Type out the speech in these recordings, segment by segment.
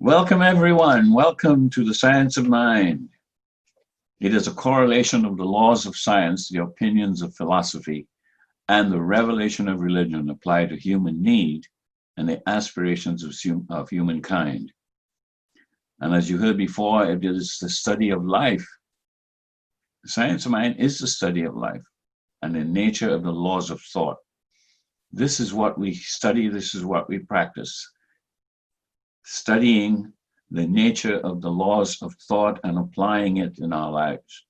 Welcome, everyone. Welcome to the Science of Mind. It is a correlation of the laws of science, the opinions of philosophy, and the revelation of religion applied to human need and the aspirations of humankind. And as you heard before, it is the study of life. The Science of Mind is the study of life and the nature of the laws of thought. This is what we study, this is what we practice. Studying the nature of the laws of thought and applying it in our lives.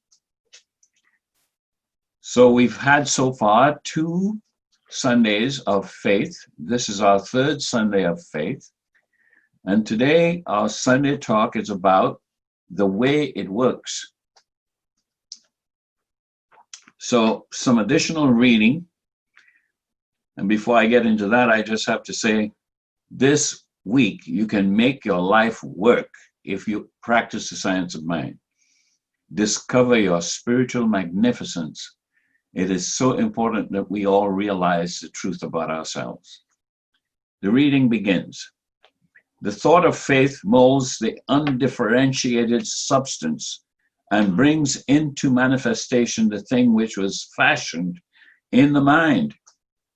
So we've had so far 2 Sundays of faith. This is our 3rd Sunday of faith. And today our Sunday talk is about the way it works. So some additional reading. And before I get into that, I just have to say this week, you can make your life work if you practice the science of mind. Discover your spiritual magnificence. It is so important that we all realize the truth about ourselves. The reading begins. The thought of faith molds the undifferentiated substance and brings into manifestation the thing which was fashioned in the mind.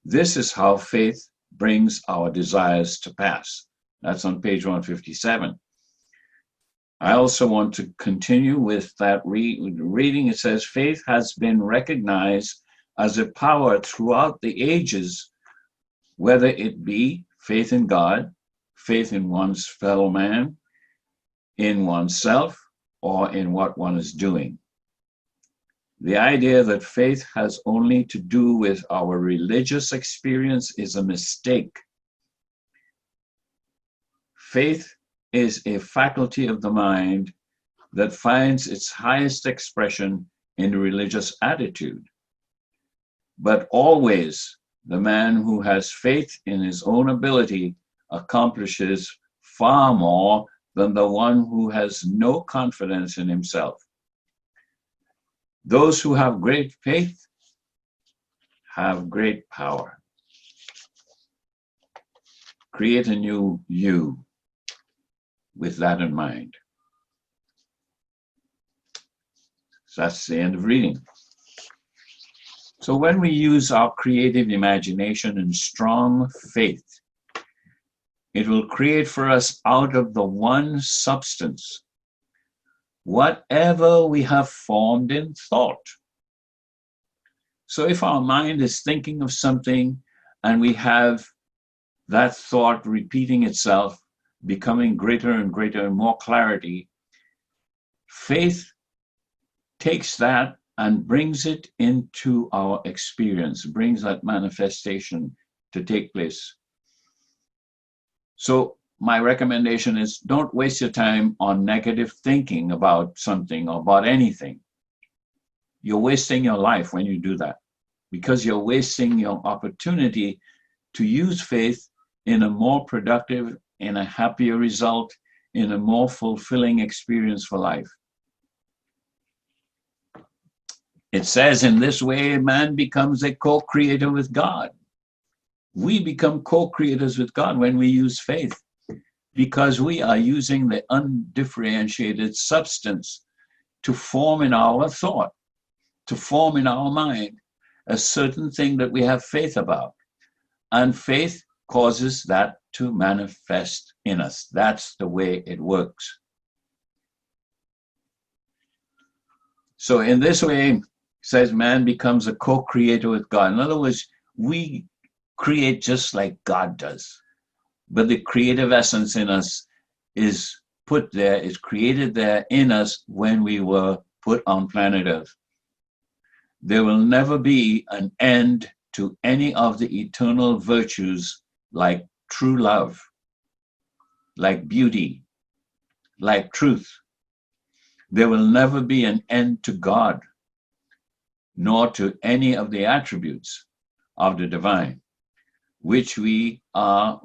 This is how faith brings our desires to pass. That's on page 157. I also want to continue with that reading. It says, faith has been recognized as a power throughout the ages, whether it be faith in God, faith in one's fellow man, in oneself, or in what one is doing. The idea that faith has only to do with our religious experience is a mistake. Faith is a faculty of the mind that finds its highest expression in religious attitude. But always, the man who has faith in his own ability accomplishes far more than the one who has no confidence in himself. Those who have great faith have great power. Create a new you with that in mind. So that's the end of reading. So when we use our creative imagination and strong faith, it will create for us out of the one substance whatever we have formed in thought. So if our mind is thinking of something and we have that thought repeating itself, becoming greater and greater and more clarity, faith takes that and brings it into our experience, brings that manifestation to take place. So my recommendation is don't waste your time on negative thinking about something or about anything. You're wasting your life when you do that, because you're wasting your opportunity to use faith in a more productive, in a happier result, in a more fulfilling experience for life. It says in this way, man becomes a co-creator with God. We become co-creators with God when we use faith, because we are using the undifferentiated substance to form in our thought, to form in our mind a certain thing that we have faith about. And faith causes that to manifest in us. That's the way it works. So in this way, it says man becomes a co-creator with God. In other words, we create just like God does. But the creative essence in us is put there, is created there in us when we were put on planet Earth. There will never be an end to any of the eternal virtues like true love, like beauty, like truth. There will never be an end to God, nor to any of the attributes of the divine, which are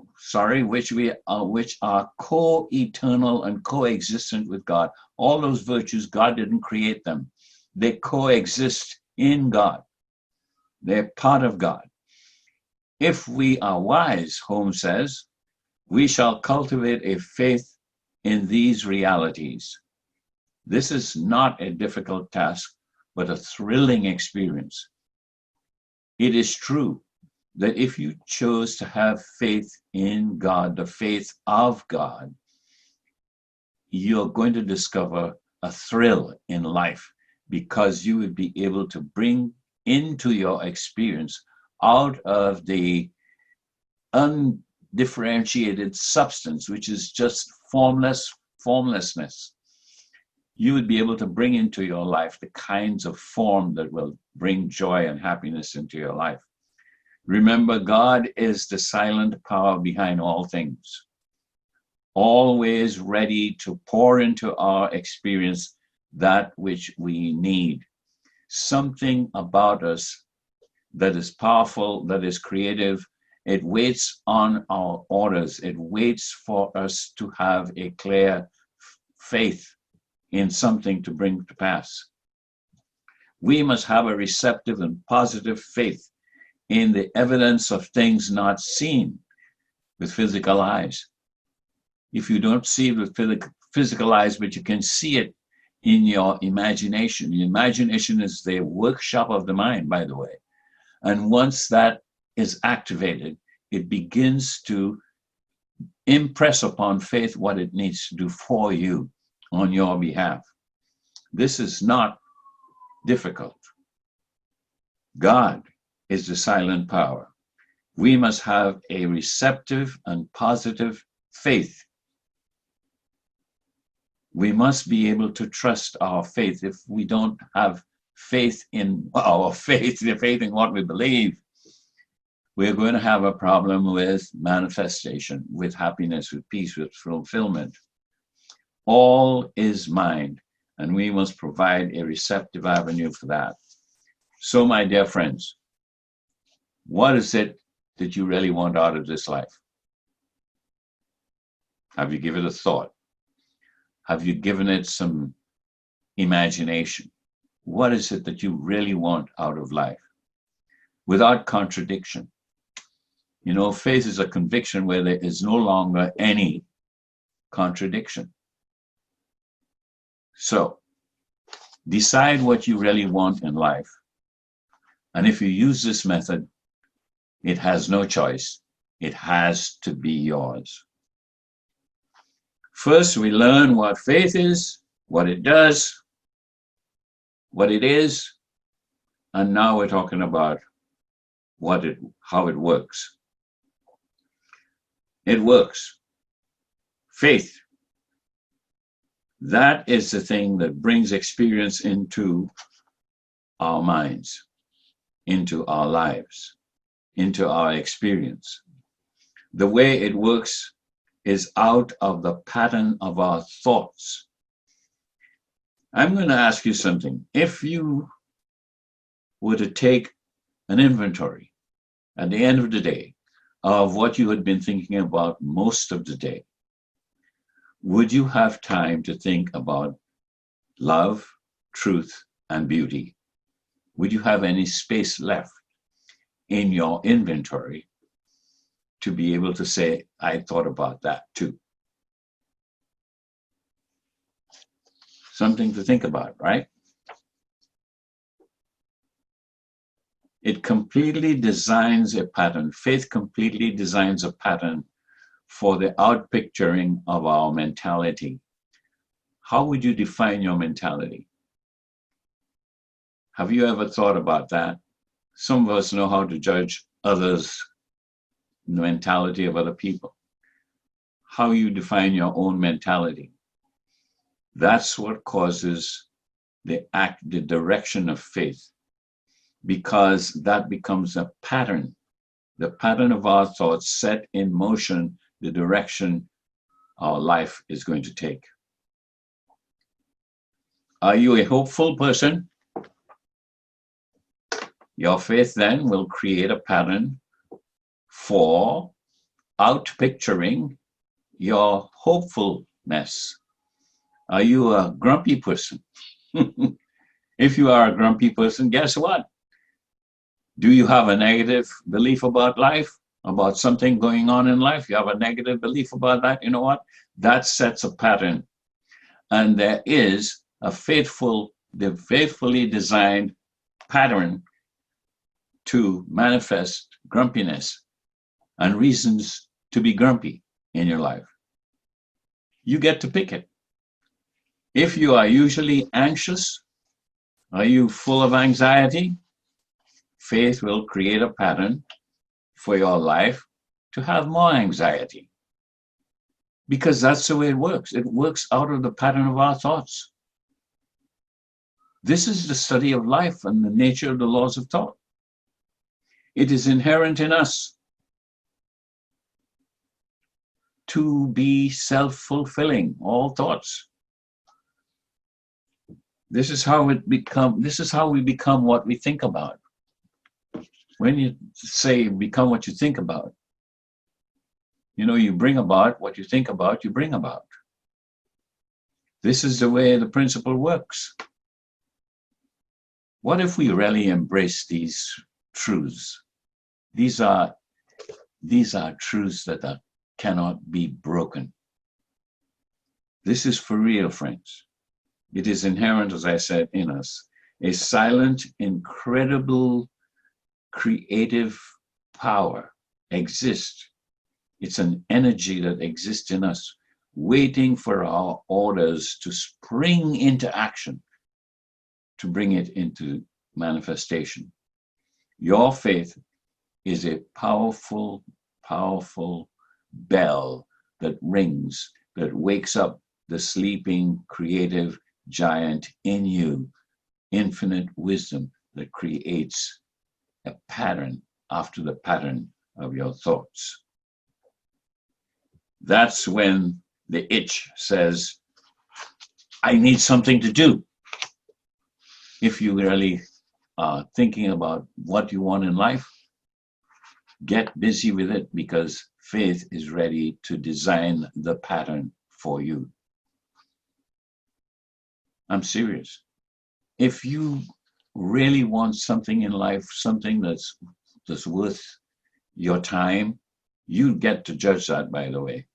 co-eternal and co-existent with God. All those virtues, God didn't create them. They coexist in God. They're part of God. If we are wise, Holmes says, we shall cultivate a faith in these realities. This is not a difficult task, but a thrilling experience. It is true that if you chose to have faith in God, the faith of God, you're going to discover a thrill in life because you would be able to bring into your experience out of the undifferentiated substance, which is just formlessness. You would be able to bring into your life the kinds of form that will bring joy and happiness into your life. Remember, God is the silent power behind all things, always ready to pour into our experience that which we need. Something about us that is powerful, that is creative. It waits on our orders. It waits for us to have a clear faith in something to bring to pass. We must have a receptive and positive faith in the evidence of things not seen with physical eyes. If you don't see it with physical eyes, but you can see it in your imagination. The imagination is the workshop of the mind, by the way. And once that is activated, it begins to impress upon faith what it needs to do for you on your behalf. This is not difficult. God is the silent power. We must have a receptive and positive faith. We must be able to trust our faith. If we don't have faith in our faith, the faith in what we believe, we're going to have a problem with manifestation, with happiness, with peace, with fulfillment. All is mind, and we must provide a receptive avenue for that. So, my dear friends, what is it that you really want out of this life? Have you given it a thought? Have you given it some imagination? What is it that you really want out of life? Without contradiction. You know, faith is a conviction where there is no longer any contradiction. So, decide what you really want in life. And if you use this method, it has no choice. It has to be yours. First, we learn what faith is, what it does, what it is, and now we're talking about how it works. It works. Faith. That is the thing that brings experience into our minds, into our lives, into our experience. The way it works is out of the pattern of our thoughts. I'm going to ask you something. If you were to take an inventory at the end of the day of what you had been thinking about most of the day, would you have time to think about love, truth, and beauty? Would you have any space left in your inventory to be able to say, I thought about that too? Something to think about, right? It completely designs a pattern. Faith completely designs a pattern for the outpicturing of our mentality. How would you define your mentality? Have you ever thought about that? Some of us know how to judge others, the mentality of other people. How you define your own mentality. That's what causes the direction of faith, because that becomes a pattern. The pattern of our thoughts set in motion the direction our life is going to take. Are you a hopeful person? Your faith then will create a pattern for outpicturing your hopefulness. Are you a grumpy person? If you are a grumpy person, guess what? Do you have a negative belief about life? about something going on in life, you have a negative belief about that, you know what? That sets a pattern. And there is a faithfully designed pattern to manifest grumpiness and reasons to be grumpy in your life. You get to pick it. If you are usually anxious, are you full of anxiety? Faith will create a pattern for your life to have more anxiety. Because that's the way it works. It works out of the pattern of our thoughts. This is the study of life and the nature of the laws of thought. It is inherent in us to be self-fulfilling, all thoughts. This is how we become what we think about. When you say become what you think about, you know, you bring about what you think about, you bring about. This is the way the principle works. What if we really embrace these truths? These are truths that cannot be broken. This is for real, friends. It is inherent, as I said, in us. A silent, incredible, creative power exists. It's an energy that exists in us, waiting for our orders to spring into action, to bring it into manifestation. Your faith is a powerful, powerful bell that rings, that wakes up the sleeping, creative giant in you, infinite wisdom that creates a pattern after the pattern of your thoughts. That's when the itch says, I need something to do. If you really are thinking about what you want in life, get busy with it, because faith is ready to design the pattern for you. I'm serious. If you really want something in life, something that's worth your time, you get to judge that, by the way.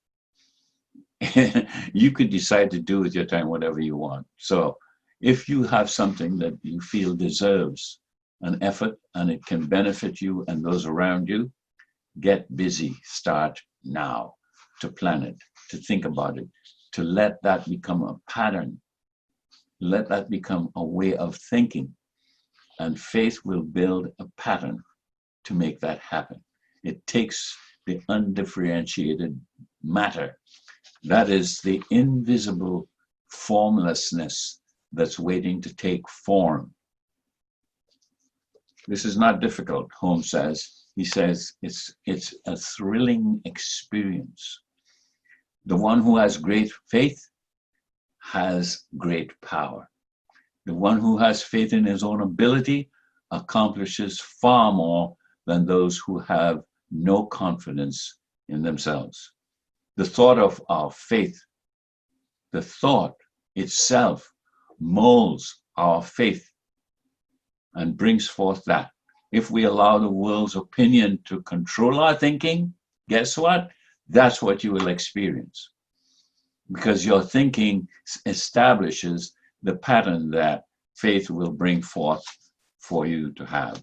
You could decide to do with your time whatever you want. So if you have something that you feel deserves an effort and it can benefit you and those around you, get busy. Start now to plan it, to think about it, to let that become a pattern. Let that become a way of thinking. And faith will build a pattern to make that happen. It takes the undifferentiated matter, that is the invisible formlessness that's waiting to take form. This is not difficult, Holmes says. He says it's a thrilling experience. The one who has great faith has great power. The one who has faith in his own ability accomplishes far more than those who have no confidence in themselves. The thought of our faith, the thought itself molds our faith and brings forth that. If we allow the world's opinion to control our thinking, guess what? That's what you will experience. Because your thinking establishes the pattern that faith will bring forth for you to have.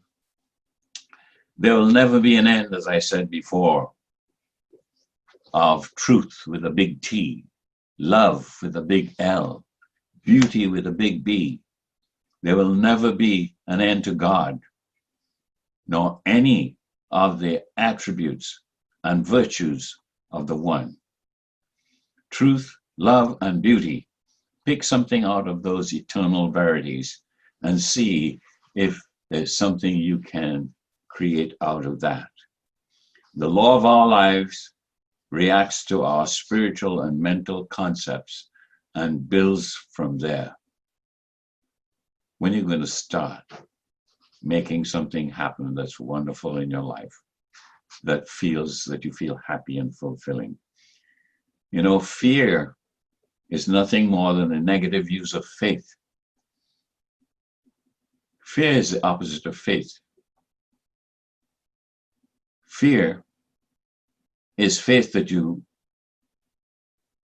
There will never be an end, as I said before, of truth with a big T, love with a big L, beauty with a big B. There will never be an end to God, nor any of the attributes and virtues of the One. Truth, love, and beauty. Pick something out of those eternal verities and see if there's something you can create out of that. The law of our lives reacts to our spiritual and mental concepts and builds from there. When you're going to start making something happen that's wonderful in your life, that you feel happy and fulfilling. You know, fear is nothing more than a negative use of faith. Fear is the opposite of faith. Fear is faith that you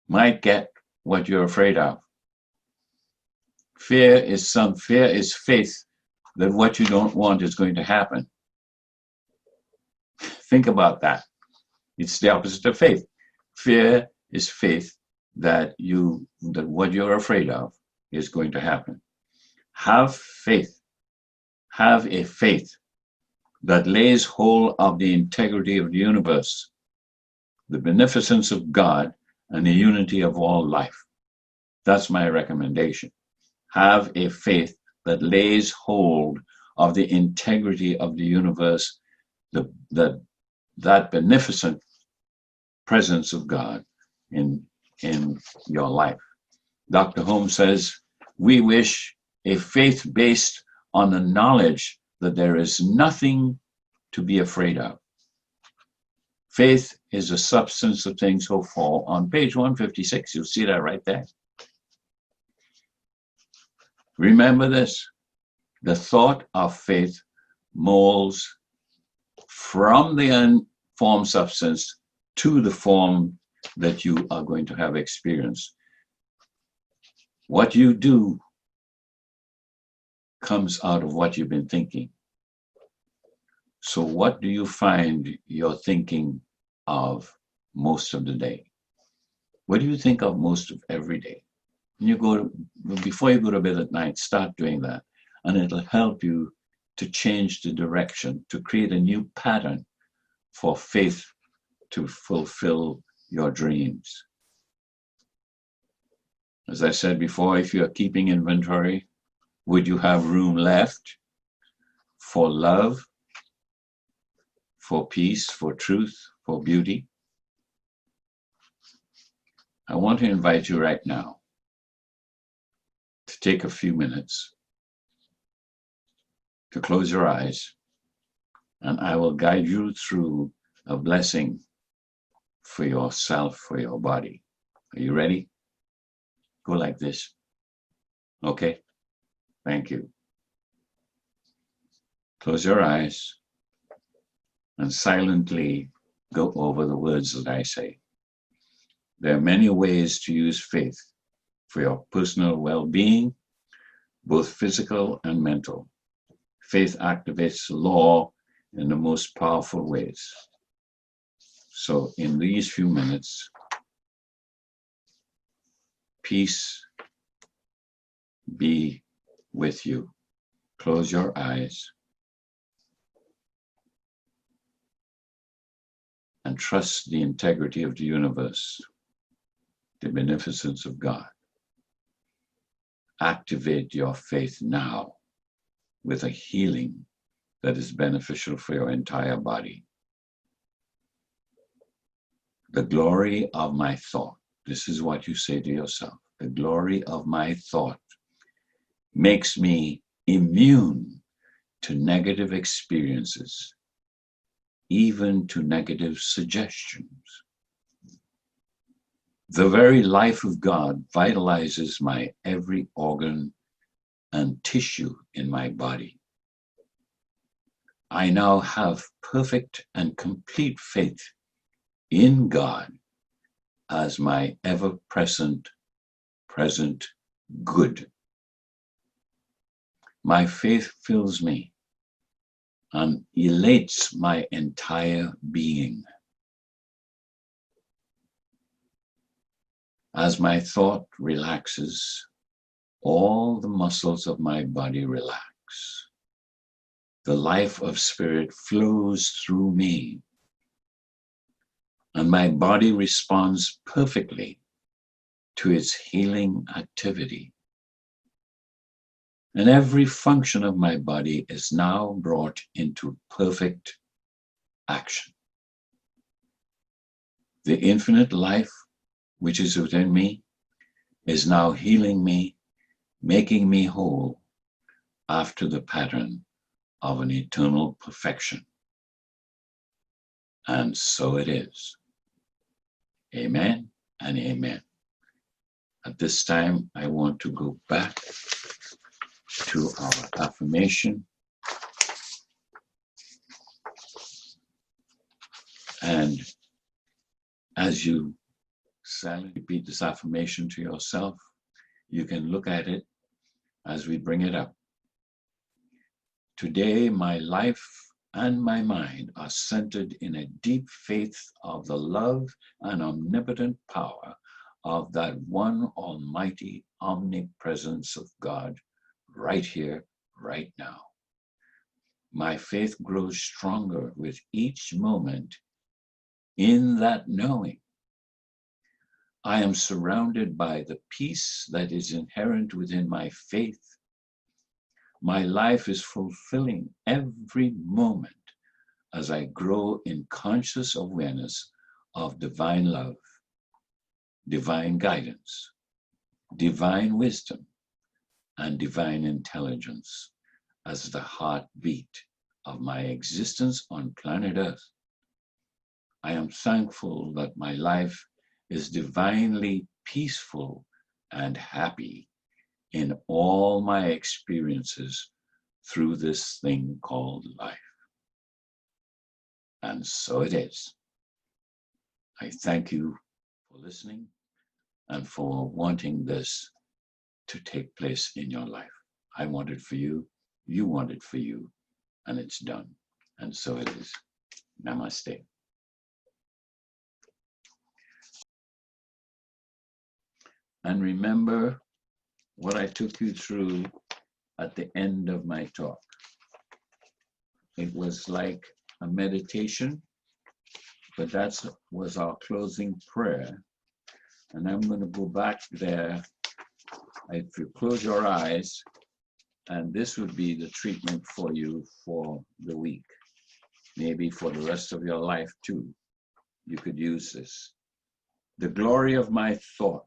might get what you're afraid of. Fear is faith that what you don't want is going to happen. Think about that. It's the opposite of faith. Fear is faith that what you're afraid of is going to happen. Have faith. Have a faith that lays hold of the integrity of the universe, the beneficence of God, and the unity of all life. That's my recommendation. Have a faith that lays hold of the integrity of the universe, that beneficent presence of God in your life. Dr. Holmes says, we wish a faith based on the knowledge that there is nothing to be afraid of. Faith is the substance of things hoped for. On page 156, you'll see that right there. Remember this, the thought of faith molds from the unformed substance to the form that you are going to have experienced. What you do comes out of what you've been thinking. So what do you find you're thinking of most of the day? What do you think of most of every day? Before you go to bed at night, start doing that, and it'll help you to change the direction, to create a new pattern for faith to fulfill your dreams. As I said before, if you're keeping inventory, would you have room left for love, for peace, for truth, for beauty? I want to invite you right now to take a few minutes to close your eyes, and I will guide you through a blessing for yourself, for your body. Are you ready? Go like this. Okay? Thank you. Close your eyes and silently go over the words that I say. There are many ways to use faith for your personal well-being, both physical and mental. Faith activates the law in the most powerful ways. So in these few minutes, peace be with you. Close your eyes and trust the integrity of the universe, the beneficence of God. Activate your faith now with a healing that is beneficial for your entire body. The glory of my thought, this is what you say to yourself, the glory of my thought makes me immune to negative experiences, even to negative suggestions. The very life of God vitalizes my every organ and tissue in my body. I now have perfect and complete faith in God as my ever-present, present good. My faith fills me and elates my entire being. As my thought relaxes, all the muscles of my body relax. The life of spirit flows through me, and my body responds perfectly to its healing activity. And every function of my body is now brought into perfect action. The infinite life which is within me is now healing me, making me whole after the pattern of an eternal perfection. And so it is. Amen and amen. At this time, I want to go back to our affirmation and As you silently repeat this affirmation to yourself, you can look at it as we bring it up. Today, my life and my mind are centered in a deep faith of the love and omnipotent power of that one almighty omnipresence of God right here, right now. My faith grows stronger with each moment in that knowing. I am surrounded by the peace that is inherent within my faith. My life is fulfilling every moment as I grow in conscious awareness of divine love, divine guidance, divine wisdom, and divine intelligence as the heartbeat of my existence on planet Earth. I am thankful that my life is divinely peaceful and happy in all my experiences through this thing called life. And so it is. I thank you for listening and for wanting this to take place in your life. I want it for you, you want it for you, and it's done. And so it is. Namaste. And remember what I took you through at the end of my talk. It was like a meditation, but that was our closing prayer. And I'm going to go back there. If you close your eyes, and this would be the treatment for you for the week, maybe for the rest of your life too. You could use this. The glory of my thought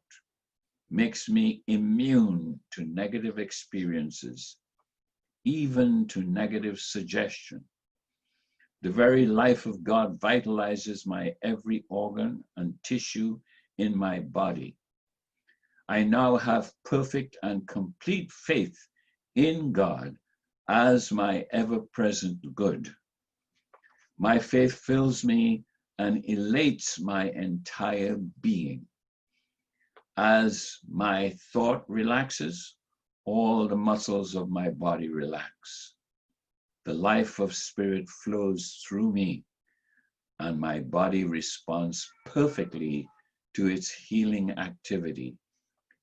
makes me immune to negative experiences, even to negative suggestion. The very life of God vitalizes my every organ and tissue in my body. I now have perfect and complete faith in God as my ever-present good. My faith fills me and elates my entire being. As my thought relaxes, all the muscles of my body relax. The life of spirit flows through me, and my body responds perfectly to its healing activity,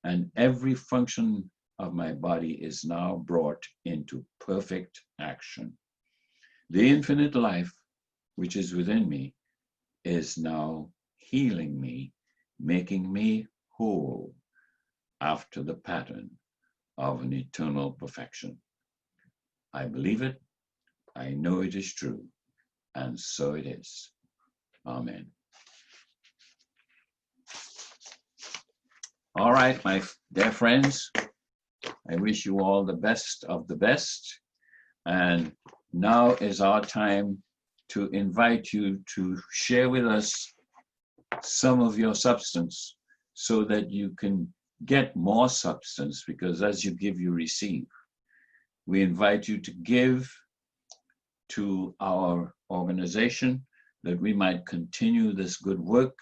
and every function of my body is now brought into perfect action. The infinite life, which is within me, is now healing me, making me whole after the pattern of an eternal perfection. I believe it, I know it is true, and so it is. Amen. All right, my dear friends, I wish you all the best of the best. And now is our time to invite you to share with us some of your substance so that you can get more substance, because as you give, you receive. We invite you to give to our organization that we might continue this good work.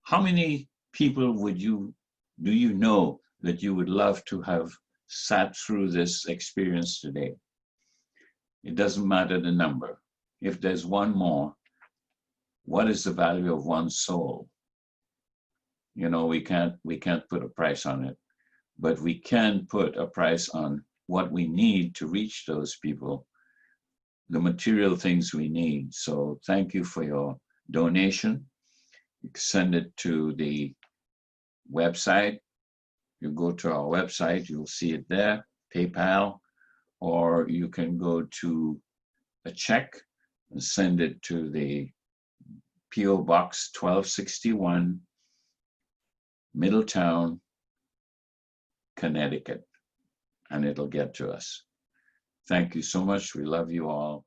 How many people do you know that you would love to have sat through this experience today? It doesn't matter the number. If there's one more, what is the value of one soul? You know, we can't put a price on it, but we can put a price on what we need to reach those people, the material things we need. So thank you for your donation. You can send it to the website. You go to our website, you'll see it there, PayPal, or you can go to a check and send it to the P.O. Box 1261, Middletown, Connecticut, and it'll get to us. Thank you so much. We love you all.